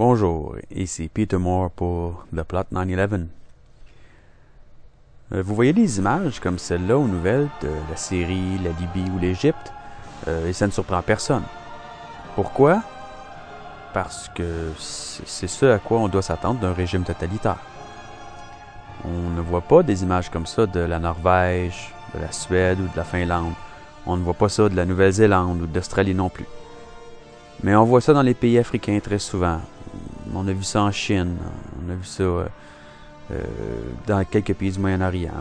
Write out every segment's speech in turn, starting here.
Bonjour, ici Peter Moore pour The Plot 9/11. Vous voyez des images comme celle-là aux nouvelles de la Syrie, la Libye ou l'Égypte, et ça ne surprend personne. Pourquoi? Parce que c'est ce à quoi on doit s'attendre d'un régime totalitaire. On ne voit pas des images comme ça de la Norvège, de la Suède ou de la Finlande. On ne voit pas ça de la Nouvelle-Zélande ou d'Australie non plus. Mais on voit ça dans les pays africains très souvent. On a vu ça en Chine, on a vu ça dans quelques pays du Moyen-Orient.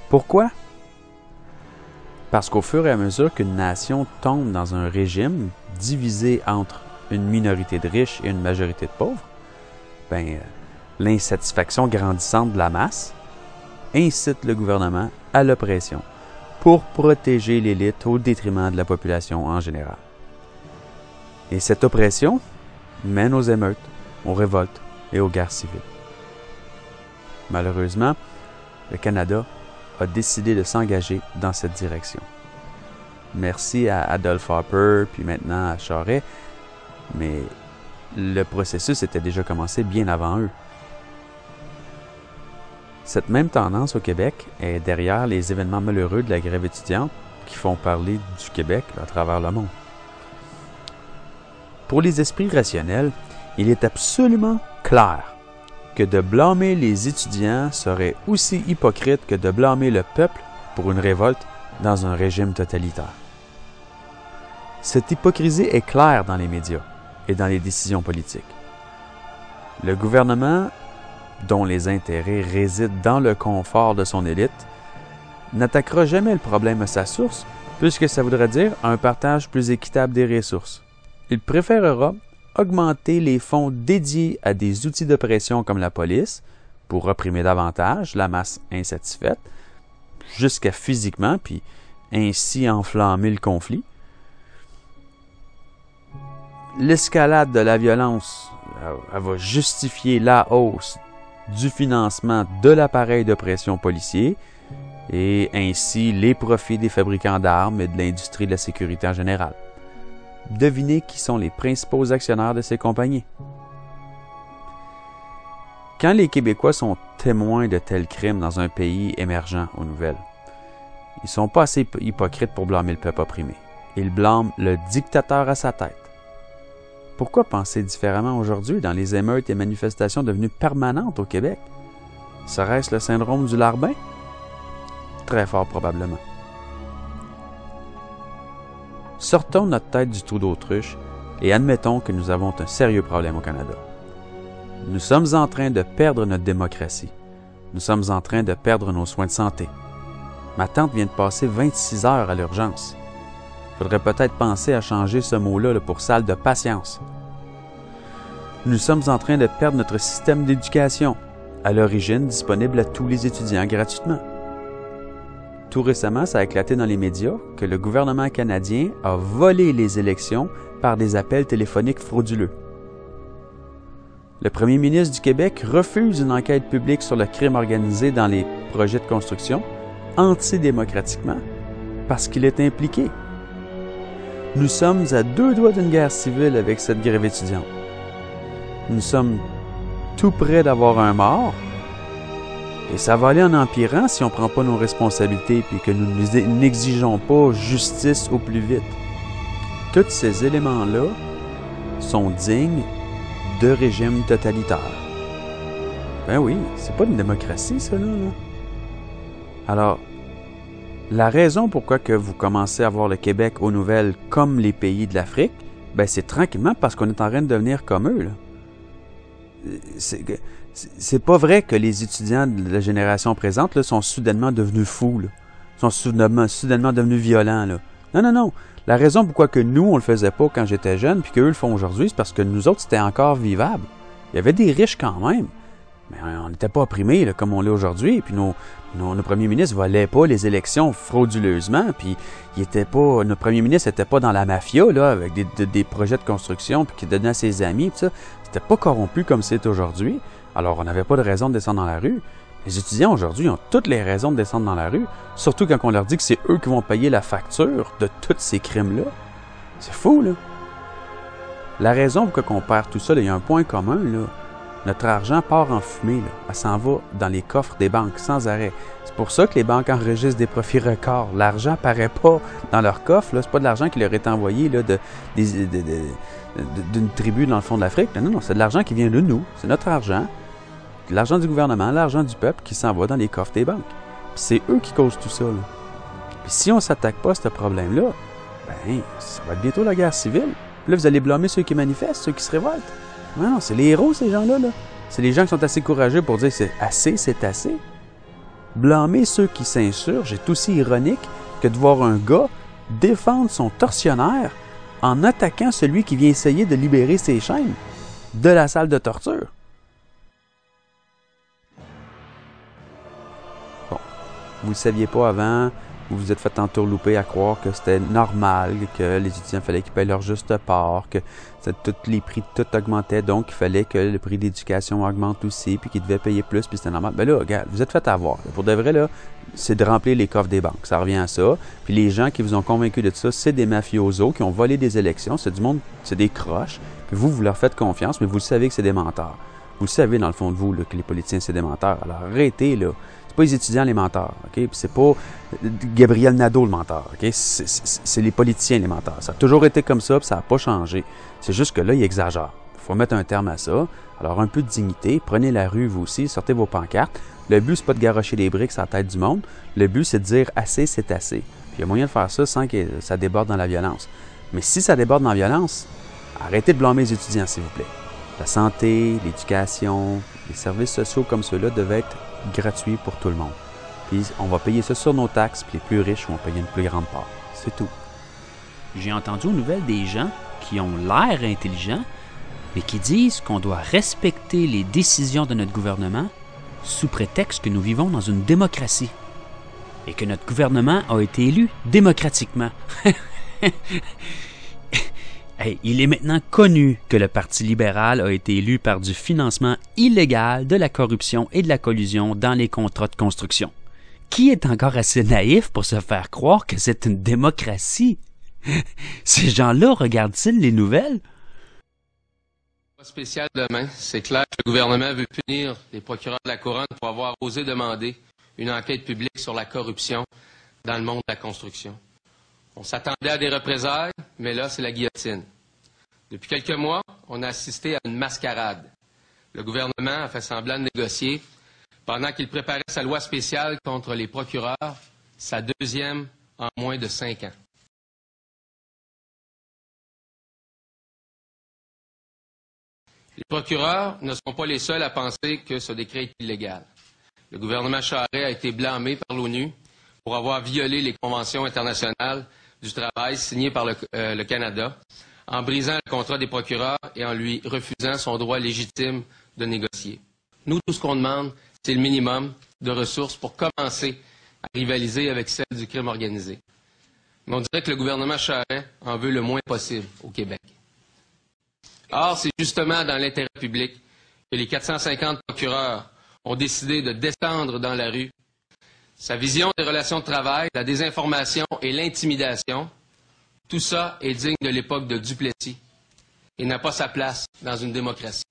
Pourquoi? Parce qu'au fur et à mesure qu'une nation tombe dans un régime divisé entre une minorité de riches et une majorité de pauvres, l'insatisfaction grandissante de la masse incite le gouvernement à l'oppression pour protéger l'élite au détriment de la population en général. Et cette oppression mène aux émeutes, aux révoltes et aux guerres civiles. Malheureusement, le Canada a décidé de s'engager dans cette direction. Merci à Adolphe Harper, puis maintenant à Charest, mais le processus était déjà commencé bien avant eux. Cette même tendance au Québec est derrière les événements malheureux de la grève étudiante qui font parler du Québec à travers le monde. Pour les esprits rationnels, il est absolument clair que de blâmer les étudiants serait aussi hypocrite que de blâmer le peuple pour une révolte dans un régime totalitaire. Cette hypocrisie est claire dans les médias et dans les décisions politiques. Le gouvernement, dont les intérêts résident dans le confort de son élite, n'attaquera jamais le problème à sa source, puisque ça voudrait dire un partage plus équitable des ressources. Il préférera augmenter les fonds dédiés à des outils de pression comme la police pour réprimer davantage la masse insatisfaite, jusqu'à physiquement, puis ainsi enflammer le conflit. L'escalade de la violence, elle va justifier la hausse du financement de l'appareil de pression policier et ainsi les profits des fabricants d'armes et de l'industrie de la sécurité en général. Devinez qui sont les principaux actionnaires de ces compagnies. Quand les Québécois sont témoins de tels crimes dans un pays émergent aux nouvelles, ils ne sont pas assez hypocrites pour blâmer le peuple opprimé. Ils blâment le dictateur à sa tête. Pourquoi penser différemment aujourd'hui dans les émeutes et manifestations devenues permanentes au Québec? Serait-ce le syndrome du Larbin? Très fort probablement. Sortons notre tête du trou d'autruche et admettons que nous avons un sérieux problème au Canada. Nous sommes en train de perdre notre démocratie. Nous sommes en train de perdre nos soins de santé. Ma tante vient de passer 26 heures à l'urgence. Il faudrait peut-être penser à changer ce mot-là pour salle de patience. Nous sommes en train de perdre notre système d'éducation, à l'origine disponible à tous les étudiants gratuitement. Tout récemment, ça a éclaté dans les médias que le gouvernement canadien a volé les élections par des appels téléphoniques frauduleux. Le premier ministre du Québec refuse une enquête publique sur le crime organisé dans les projets de construction antidémocratiquement parce qu'il est impliqué. Nous sommes à 2 doigts d'une guerre civile avec cette grève étudiante. Nous sommes tout près d'avoir un mort. Et ça va aller en empirant si on ne prend pas nos responsabilités et que nous n'exigeons pas justice au plus vite. Tous ces éléments-là sont dignes de régimes totalitaires. Ben oui, c'est pas une démocratie, ça, là. Alors, la raison pourquoi que vous commencez à voir le Québec aux nouvelles comme les pays de l'Afrique, c'est tranquillement parce qu'on est en train de devenir comme eux, là. C'est pas vrai que les étudiants de la génération présente là, sont soudainement devenus fous, là. Sont soudainement devenus violents, là. Non. La raison pourquoi que nous, on le faisait pas quand j'étais jeune, puis qu'eux le font aujourd'hui, c'est parce que nous autres, c'était encore vivable. Il y avait des riches quand même, mais on n'était pas opprimés là, comme on l'est aujourd'hui. Puis nos premiers ministres volaient pas les élections frauduleusement, puis notre premier ministre n'était pas dans la mafia, là, avec des projets de construction, puis qui donnait à ses amis, puis ça. C'était pas corrompu comme c'est aujourd'hui. Alors, on n'avait pas de raison de descendre dans la rue. Les étudiants, aujourd'hui, ont toutes les raisons de descendre dans la rue, surtout quand on leur dit que c'est eux qui vont payer la facture de tous ces crimes-là. C'est fou, là. La raison pour laquelle on perd tout ça, là, il y a un point commun, là. Notre argent part en fumée, là. Elle s'en va dans les coffres des banques sans arrêt. C'est pour ça que les banques enregistrent des profits records. L'argent paraît pas dans leur coffre. Ce n'est pas de l'argent qui leur est envoyé là, d'une tribu dans le fond de l'Afrique. Non, non, c'est de l'argent qui vient de nous. C'est notre argent. L'argent du gouvernement, l'argent du peuple qui s'en va dans les coffres des banques. Puis c'est eux qui causent tout ça, là. Puis si on ne s'attaque pas à ce problème-là, ben, ça va être bientôt la guerre civile. Puis là, vous allez blâmer ceux qui manifestent, ceux qui se révoltent. Non, non, c'est les héros, ces gens-là. Là. C'est les gens qui sont assez courageux pour dire c'est assez, c'est assez. Blâmer ceux qui s'insurgent est aussi ironique que de voir un gars défendre son tortionnaire en attaquant celui qui vient essayer de libérer ses chaînes de la salle de torture. Bon, vous ne le saviez pas avant, vous vous êtes fait entourlouper à croire que c'était normal, que les étudiants, il fallait qu'ils paient leur juste part, que tous les prix tout augmentaient, donc il fallait que le prix d'éducation augmente aussi, puis qu'ils devaient payer plus, puis c'était normal. Ben là, regarde, vous êtes fait avoir. Pour de vrai, là, c'est de remplir les coffres des banques. Ça revient à ça. Puis les gens qui vous ont convaincu de ça, c'est des mafiosos qui ont volé des élections. C'est du monde, c'est des croches. Puis vous leur faites confiance, mais vous le savez que c'est des menteurs. Vous le savez dans le fond de vous là, que les politiciens, c'est des menteurs. Alors arrêtez, là. C'est pas les étudiants les menteurs, OK? Puis c'est pas Gabriel Nadeau le menteur, OK? C'est les politiciens les menteurs. Ça a toujours été comme ça, puis ça n'a pas changé. C'est juste que là, ils exagèrent. Il faut mettre un terme à ça. Alors, un peu de dignité. Prenez la rue, vous aussi. Sortez vos pancartes. Le but, c'est pas de garrocher les briques sur la tête du monde. Le but, c'est de dire assez, c'est assez. Puis il y a moyen de faire ça sans que ça déborde dans la violence. Mais si ça déborde dans la violence, arrêtez de blâmer les étudiants, s'il vous plaît. La santé, l'éducation, les services sociaux comme ceux-là devaient être gratuits pour tout le monde. Puis on va payer ça sur nos taxes, puis les plus riches vont payer une plus grande part. C'est tout. J'ai entendu aux nouvelles des gens qui ont l'air intelligents, mais qui disent qu'on doit respecter les décisions de notre gouvernement sous prétexte que nous vivons dans une démocratie et que notre gouvernement a été élu démocratiquement. Hey, il est maintenant connu que le Parti libéral a été élu par du financement illégal, de la corruption et de la collusion dans les contrats de construction. Qui est encore assez naïf pour se faire croire que c'est une démocratie? Ces gens-là regardent-ils les nouvelles? Spécial demain, c'est clair que le gouvernement veut punir les procureurs de la Couronne pour avoir osé demander une enquête publique sur la corruption dans le monde de la construction. On s'attendait à des représailles, mais là, c'est la guillotine. Depuis quelques mois, on a assisté à une mascarade. Le gouvernement a fait semblant de négocier pendant qu'il préparait sa loi spéciale contre les procureurs, sa deuxième en moins de 5 ans. Les procureurs ne sont pas les seuls à penser que ce décret est illégal. Le gouvernement Charest a été blâmé par l'ONU pour avoir violé les conventions internationales du travail signées par le Canada, en brisant le contrat des procureurs et en lui refusant son droit légitime de négocier. Nous, tout ce qu'on demande, c'est le minimum de ressources pour commencer à rivaliser avec celle du crime organisé. Mais on dirait que le gouvernement Charest en veut le moins possible au Québec. Or, c'est justement dans l'intérêt public que les 450 procureurs ont décidé de descendre dans la rue. Sa vision des relations de travail, la désinformation et l'intimidation, tout ça est digne de l'époque de Duplessis et n'a pas sa place dans une démocratie.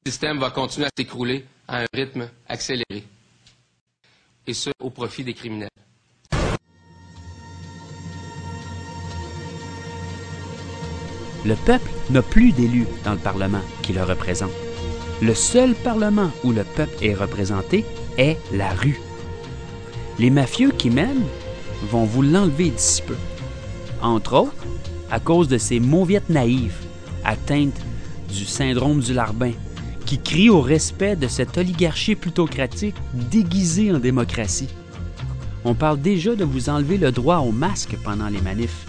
Le système va continuer à s'écrouler à un rythme accéléré, et ce, au profit des criminels. Le peuple n'a plus d'élus dans le Parlement qui le représente. Le seul Parlement où le peuple est représenté est la rue. Les mafieux qui mènent vont vous l'enlever d'ici peu. Entre autres, à cause de ces mauviettes naïves, atteintes du syndrome du larbin, qui crient au respect de cette oligarchie plutocratique déguisée en démocratie. On parle déjà de vous enlever le droit au masque pendant les manifs.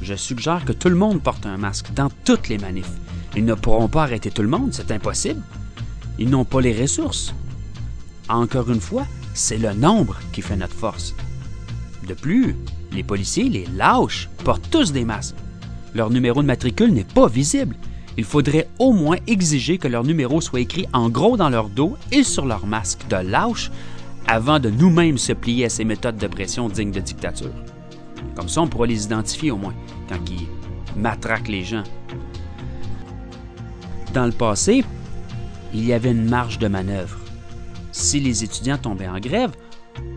Je suggère que tout le monde porte un masque dans toutes les manifs. Ils ne pourront pas arrêter tout le monde, c'est impossible. Ils n'ont pas les ressources. Encore une fois, c'est le nombre qui fait notre force. De plus, les policiers, les lâches, portent tous des masques. Leur numéro de matricule n'est pas visible. Il faudrait au moins exiger que leur numéro soit écrit en gros dans leur dos et sur leur masque de lâche avant de nous-mêmes se plier à ces méthodes de pression dignes de dictature. Comme ça, on pourra les identifier au moins quand ils matraquent les gens Dans le passé, il y avait une marge de manœuvre. Si les étudiants tombaient en grève,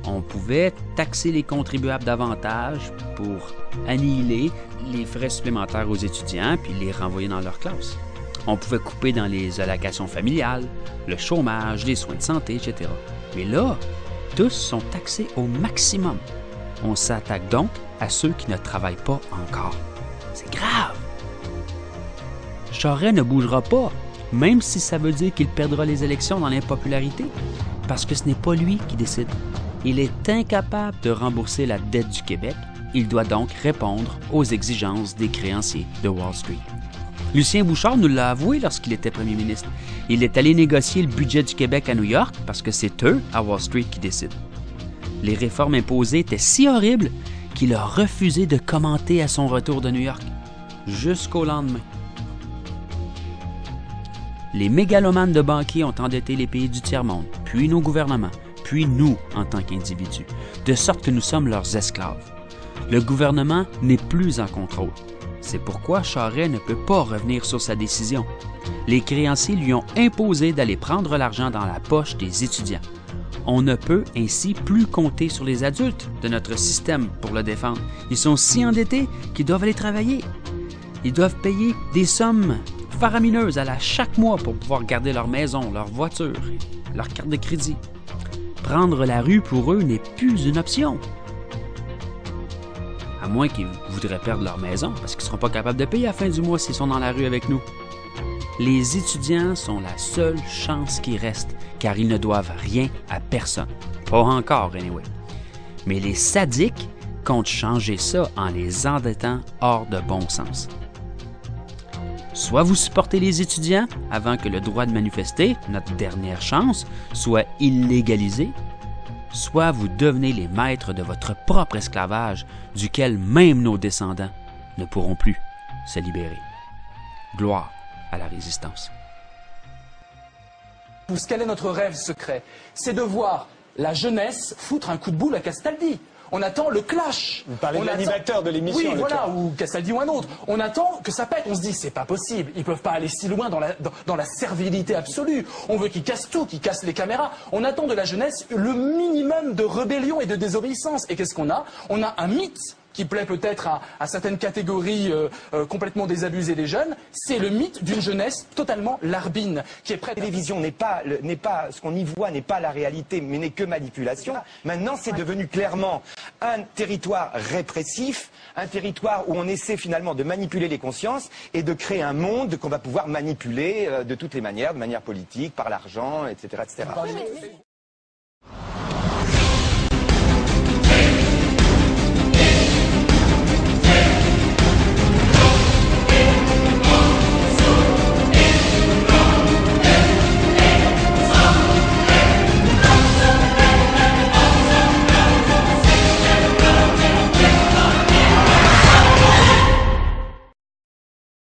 on pouvait taxer les contribuables davantage pour annihiler les frais supplémentaires aux étudiants puis les renvoyer dans leur classe. On pouvait couper dans les allocations familiales, le chômage, les soins de santé, etc. Mais là, tous sont taxés au maximum. On s'attaque donc à ceux qui ne travaillent pas encore. C'est grave! Charest ne bougera pas, même si ça veut dire qu'il perdra les élections dans l'impopularité, parce que ce n'est pas lui qui décide. Il est incapable de rembourser la dette du Québec. Il doit donc répondre aux exigences des créanciers de Wall Street. Lucien Bouchard nous l'a avoué lorsqu'il était premier ministre. Il est allé négocier le budget du Québec à New York parce que c'est eux, à Wall Street, qui décident. Les réformes imposées étaient si horribles qu'il a refusé de commenter à son retour de New York, jusqu'au lendemain. Les mégalomanes de banquiers ont endetté les pays du tiers-monde, puis nos gouvernements, puis nous en tant qu'individus, de sorte que nous sommes leurs esclaves. Le gouvernement n'est plus en contrôle. C'est pourquoi Charest ne peut pas revenir sur sa décision. Les créanciers lui ont imposé d'aller prendre l'argent dans la poche des étudiants. On ne peut ainsi plus compter sur les adultes de notre système pour le défendre. Ils sont si endettés qu'ils doivent aller travailler. Ils doivent payer des sommes faramineuses chaque mois pour pouvoir garder leur maison, leur voiture, leur carte de crédit. Prendre la rue pour eux n'est plus une option. À moins qu'ils voudraient perdre leur maison parce qu'ils ne seront pas capables de payer à la fin du mois s'ils sont dans la rue avec nous. Les étudiants sont la seule chance qui reste, car ils ne doivent rien à personne. Pas encore, anyway. Mais les sadiques comptent changer ça en les endettant hors de bon sens. Soit vous supportez les étudiants avant que le droit de manifester, notre dernière chance, soit illégalisé, soit vous devenez les maîtres de votre propre esclavage, duquel même nos descendants ne pourront plus se libérer. Gloire à la résistance. Quel est notre rêve secret? C'est de voir la jeunesse foutre un coup de boule à Castaldi. On attend le clash. Vous parlez de l'animateur de l'émission. Oui, voilà, ou Castaldi ou un autre. On attend que ça pète. On se dit, c'est pas possible. Ils peuvent pas aller si loin dans la servilité absolue. On veut qu'ils cassent tout, qu'ils cassent les caméras. On attend de la jeunesse le minimum de rébellion et de désobéissance. Et qu'est-ce qu'on a? On a un mythe qui plaît peut-être à certaines catégories complètement désabusées des jeunes, c'est le mythe d'une jeunesse totalement larbine, qui est prête. La télévision n'est pas ce qu'on y voit n'est pas la réalité, mais n'est que manipulation. Maintenant, c'est devenu clairement un territoire répressif, un territoire où on essaie finalement de manipuler les consciences et de créer un monde qu'on va pouvoir manipuler de toutes les manières, de manière politique, par l'argent, etc., etc.